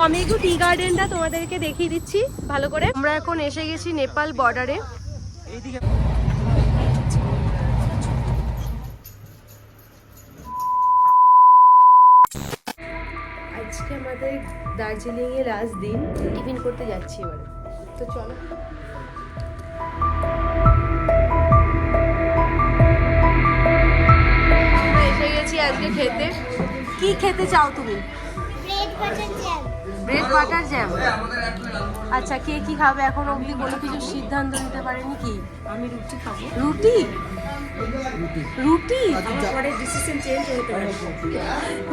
আমি একটু টি গার্ডেনটা তোমাদেরকে দেখিয়ে দিচ্ছি ভালো করে। আমরা এখন এসে গেছি নেপাল বর্ডারে। আজকে আমাদের দার্জিলিং এর লাস্ট দিন, টিফিন করতে যাচ্ছি এবারে, তো চলো। আমরা এসে গেছি আজকে খেতে। কি খেতে চাও তুমি? Bread butter jam. আচ্ছা, কে কি খাবে এখন অবধি কোনো কিছু সিদ্ধান্ত নিতে পারেনি কি? আমি রুটি খাবো। রুটি রুটি পরে ডিসিশন চেঞ্জ হতে পারে।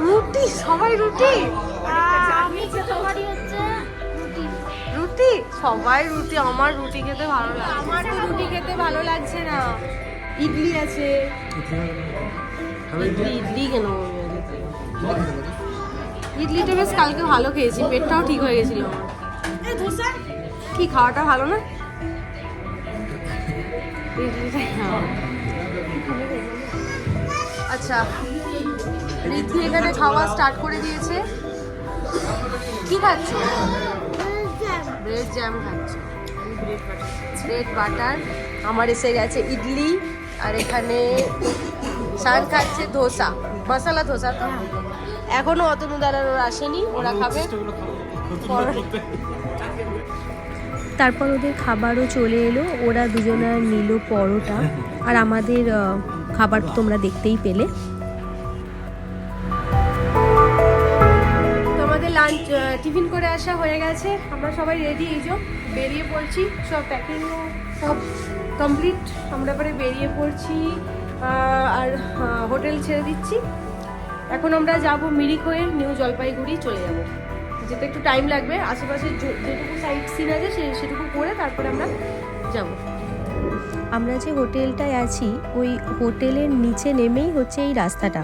রুটি, সবাই রুটি। আমি তোমারই হচ্ছে রুটি, সবাই রুটি। আমার রুটি খেতে ভালো লাগে। আমার তো রুটি খেতে ভালো লাগছে না। ইডলি আছে। ইডলি কেন? ইডলিটা বেশ কালকে ভালো খেয়েছি, পেটটাও ঠিক হয়ে গেছিল আমার। কি খাওয়াটা ভালো না? আচ্ছা, রিদ্ধি এখানে খাওয়া স্টার্ট করে দিয়েছে। কি খাচ্ছ? ব্রেড জ্যাম খাচ্ছ। Bread butter. আমার এসে গেছে ইডলি, আর এখানে শান খাচ্ছে ধোসা, মশলা ধোসা। তো এখনো অতনুদার ওরা আসেনি, ওরা খাবে। তারপর ওদের খাবারও চলে এলো, ওরা দুজনার নিল পরোটা, আর আমাদের খাবার তোমরা দেখতেই পেলে। তো আমাদের লাঞ্চ টিফিন করে আসা হয়ে গেছে, আমরা সবাই রেডি, এই যে বেরিয়ে পড়ছি। সব প্যাকিং সব কমপ্লিট, আমরা পরে বেরিয়ে পড়ছি আর হোটেল ছেড়ে দিচ্ছি। এখন আমরা যাব মিরিক হয়ে নিউ জলপাইগুড়ি চলে যাব, যেতে একটু টাইম লাগবে। আশেপাশে যেটুকু সাইট সিন আছে সেটুকু করে তারপরে আমরা যাব। আমরা যে হোটেলটায় আছি ওই হোটেলের নিচে নেমেই হচ্ছে এই রাস্তাটা,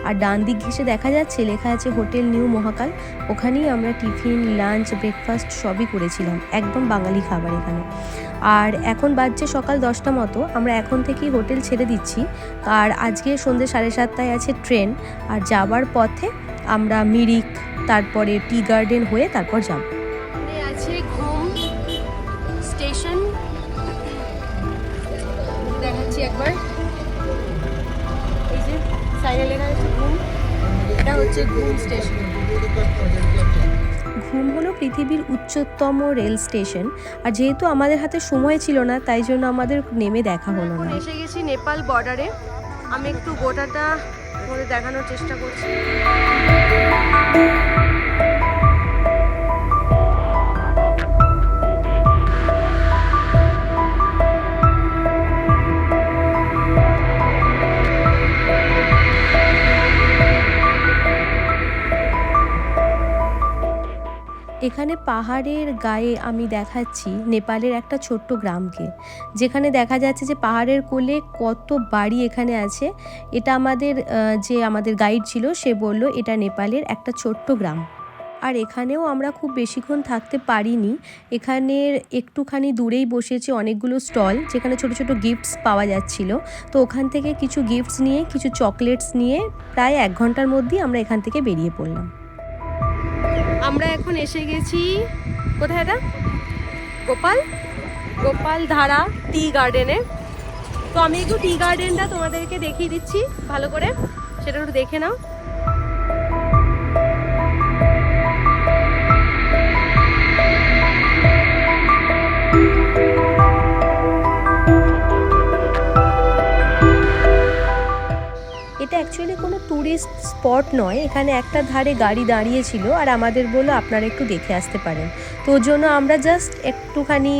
আর ডান দিক ঘেঁষে দেখা যাচ্ছে লেখা আছে হোটেল নিউ মহাকাল। ওখানেই আমরা টিফিন, লাঞ্চ, ব্রেকফাস্ট সবই করেছিলাম, একদম বাঙালি খাবার এখানে। আর এখন বাজছে সকাল 10টা মতো, আমরা এখন থেকেই হোটেল ছেড়ে দিচ্ছি। আর আজকে সন্ধ্যে 7:30টায় আছে ট্রেন, আর যাবার পথে আমরা মিরিক, তারপরে টি গার্ডেন হয়ে তারপর যাব। আছে ঘুম স্টেশন, দেখাচ্ছি একবার। এই যে সাইডে লেখা আছে ঘুম, এটা হচ্ছে ঘুম স্টেশন। ঘুম হলো পৃথিবীর উচ্চতম রেল স্টেশন, আর যেহেতু আমাদের হাতে সময় ছিল না তাই জন্য আমাদের নেমে দেখা হলো না। এসে গেছি নেপাল বর্ডারে। আমি একটু গোটাটা করে দেখানোর চেষ্টা করছি। এখানে পাহাড়ের গায়ে আমি দেখাচ্ছি নেপালের একটা ছোট্ট গ্রামকে, যেখানে দেখা যাচ্ছে যে পাহাড়ের কোলে কত বাড়ি এখানে আছে। এটা আমাদের গাইড ছিল, সে বলল এটা নেপালের একটা ছোট্ট গ্রাম। আর এখানেও আমরা খুব বেশিক্ষণ থাকতে পারিনি। এখানের একটুখানি দূরেই বসেছে অনেকগুলো স্টল, যেখানে ছোট ছোট গিফটস পাওয়া যাচ্ছিল। তো ওখান থেকে কিছু গিফটস নিয়ে, কিছু চকলেটস নিয়ে প্রায় 1 ঘন্টার মধ্যেই আমরা এখান থেকে বেরিয়ে পড়লাম। আমরা এখন এসে গেছি কোথায়? এটা গোপাল ধারা টি গার্ডেনে। তো আমি একটু টি গার্ডেনটা তোমাদেরকে দেখিয়ে দিচ্ছি ভালো করে, সেটা একটু দেখে নাও। এটা অ্যাকচুয়ালি কোনো ট্যুরিস্ট স্পট নয়, এখানে একটা ধারে গাড়ি দাঁড়িয়েছিল আর আমাদের বললো আপনারা একটু দেখে আসতে পারেন। তো ওর জন্য আমরা জাস্ট একটুখানি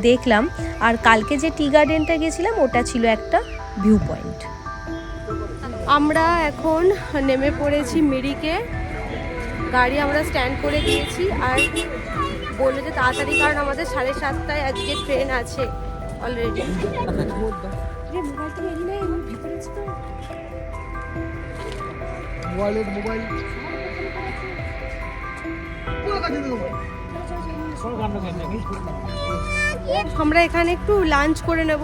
দেখলাম। আর কালকে যে টি গার্ডেনটা গেছিলাম ওটা ছিল একটা ভিউ পয়েন্ট। আমরা এখন নেমে পড়েছি মিরিকে, গাড়ি আমরা স্ট্যান্ড করে দিয়েছি। আর বললো যে তাড়াতাড়ি, কারণ আমাদের 7:30টায় আজকে ট্রেন আছে অলরেডি। মোবাইল আমরা এখানে একটু লাঞ্চ করে নেব,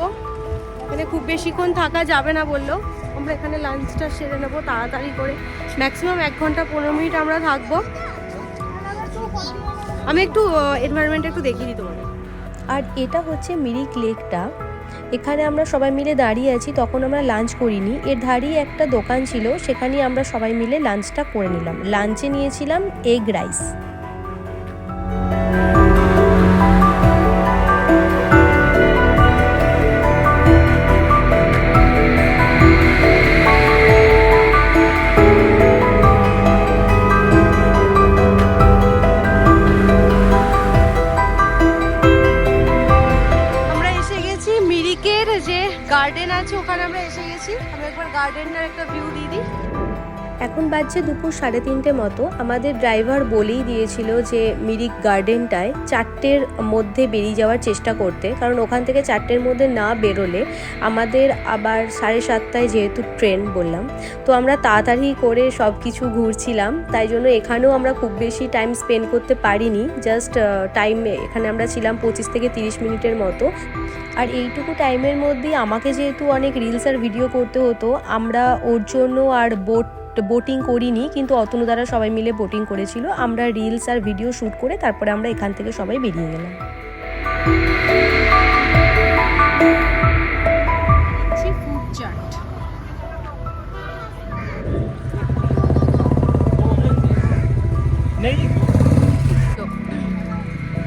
মানে খুব বেশিক্ষণ থাকা যাবে না বললো। আমরা এখানে লাঞ্চটা সেরে নেবো তাড়াতাড়ি করে, ম্যাক্সিমাম 1 ঘন্টা 15 মিনিট আমরা থাকবো। আমি একটু এনভায়রনমেন্ট একটু দেখিয়ে দিই তোমাদের। আর এটা হচ্ছে মিরিক লেকটা। এখানে আমরা সবাই মিলে দাঁড়িয়ে আছি, তখন আমরা লাঞ্চ করিনি। এর ধারেই একটা দোকান ছিল, সেখানেই আমরা সবাই মিলে লাঞ্চটা করে নিলাম। লাঞ্চে নিয়েছিলাম এগ রাইস। গার্ডেন আছে ওখানে আমরা এসে গেছি। আমি একবার গার্ডেনের একটা ভিউ দিয়ে দিই। এখন বাজছে দুপুর 3:30 মতো। আমাদের ড্রাইভার বলেই দিয়েছিল যে মিরিক গার্ডেনটায় 4টের মধ্যে বেরিয়ে যাওয়ার চেষ্টা করতে, কারণ ওখান থেকে 4টের মধ্যে না বেরোলে আমাদের আবার 7:30টায় যেহেতু ট্রেন বললাম, তো আমরা তাড়াতাড়ি করে সব কিছু ঘুরছিলাম। তাই জন্য এখানেও আমরা খুব বেশি টাইম স্পেন্ড করতে পারিনি। জাস্ট এখানে আমরা ছিলাম 25 থেকে 30 মিনিটের মতো। আর এইটুকু টাইমের মধ্যেই আমাকে যেহেতু অনেক রিলস আর ভিডিও করতে হতো, আমরা ওর জন্য আর বোটিং করিনি, কিন্তু অতনু দ্বারা সবাই মিলে বোটিং করেছিল। আমরা রিলস আর ভিডিও শ্যুট করে তারপরে আমরা এখান থেকে সবাই বেরিয়ে গেলাম। ফুড চাট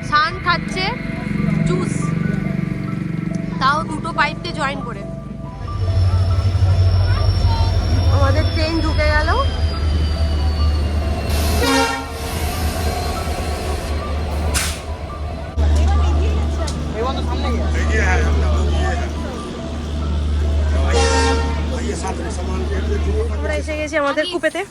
সান খাচ্ছে জুস, তাও 2টো পাইপ দিয়ে জয়েন করে। আমাদের ট্রেন ঢুকে গেল। আমরা এসে গেছি আমাদের কুপেতে।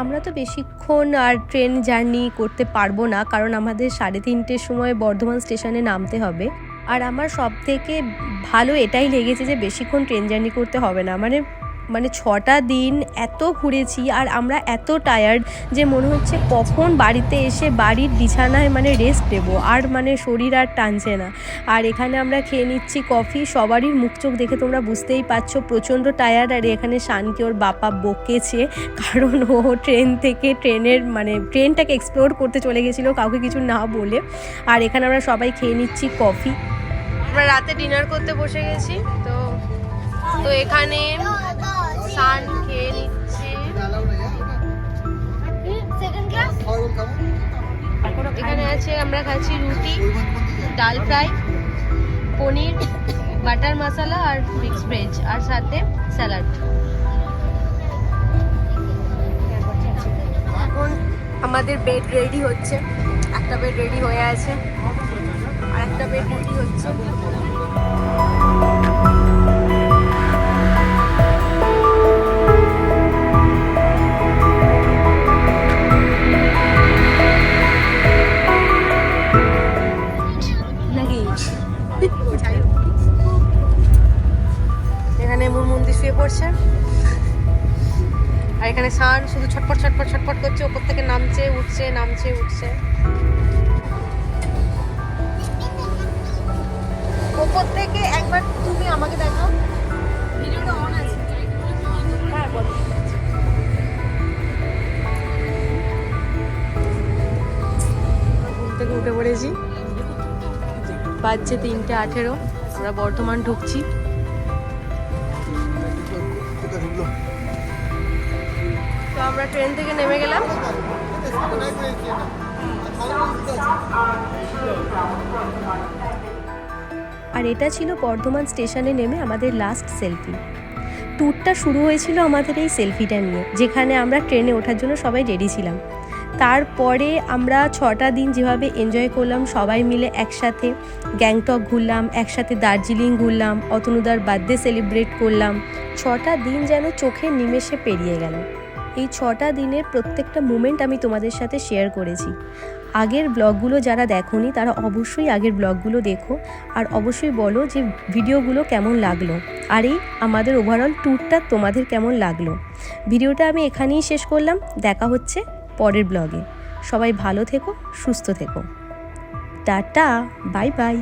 আমরা তো বেশিক্ষণ আর ট্রেন জার্নি করতে পারবো না, কারণ আমাদের 3:30টের সময় বর্ধমান স্টেশনে নামতে হবে। আর আমার সব থেকে ভালো এটাই লেগেছে যে বেশিক্ষণ ট্রেন জার্নি করতে হবে না। মানে 6টা দিন এত ঘুরেছি আর আমরা এত টায়ার্ড যে মনে হচ্ছে কখন বাড়িতে এসে বাড়ির বিছানায় রেস্ট নেবো, আর শরীর আর টানছে না। আর এখানে আমরা খেয়ে নিচ্ছি কফি। সবারই মুখ চোখ দেখে তোমরা বুঝতেই পারছো প্রচণ্ড টায়ার্ড। আর এখানে শানকে ওর বাবা বকেছে, কারণ ও ট্রেনটাকে এক্সপ্লোর করতে চলে গেছিলো কাউকে কিছু না বলে। আর এখানে আমরা সবাই খেয়ে নিচ্ছি কফি। আমরা রাতে ডিনার করতে বসে গেছি। তো এখানে সান খেয়ে নিচ্ছে। এখানে আছে আমরা খাচ্ছি রুটি, ডাল ফ্রাই, পনির, বাটার মশলা আর মিক্স ভেজ, আর সাথে স্যালাড। এখন আমাদের বেড রেডি হচ্ছে। একটা বেড রেডি হয়ে আছে আর একটা বেড রেডি হচ্ছে। এখানে মুরমুন্দি শুয়ে পড়ছে আর এখানে সান শুধু ছটপট ছটপট ছটপট করছে, ওপর থেকে নামছে উঠছে নামছে উঠছে। ওপর থেকে একবার তুমি আমাকে দেখো, ভিডিওটা অন আছে। হ্যাঁ বল। ঘুম থেকে উঠে পড়েছি, বাজছে 3:18। আমরা বর্ধমান ঢুকছি। তো আমরা ট্রেন থেকে নেমে গেলাম। আর এটা ছিল বর্ধমান স্টেশনে নেমে আমাদের লাস্ট সেলফি। ট্যুরটা শুরু হয়েছিল আমাদের এই সেলফিটা নিয়ে, যেখানে আমরা ট্রেনে ওঠার জন্য সবাই রেডি ছিলাম। তারপরে আমরা 6টা দিন যেভাবে এনজয় করলাম সবাই মিলে একসাথে, গ্যাংটক ঘুরলাম, একসাথে দার্জিলিং ঘুরলাম, অতনুদার বার্থডে সেলিব্রেট করলাম। 6টা দিন যেন চোখের নিমেষে পেরিয়ে গেল। এই 6টা দিনের প্রত্যেকটা মোমেন্ট আমি তোমাদের সাথে শেয়ার করেছি। আগের ব্লগগুলো যারা দেখোনি তারা অবশ্যই আগের ব্লগগুলো দেখো, আর অবশ্যই বলো যে ভিডিওগুলো কেমন লাগলো, আর এই আমাদের ওভারঅল ট্যুরটা তোমাদের কেমন লাগলো। ভিডিওটা আমি এখানেই শেষ করলাম। দেখা হচ্ছে পরের ব্লগে। সবাই ভালো থেকো, সুস্থ থেকো। Tata, bye bye.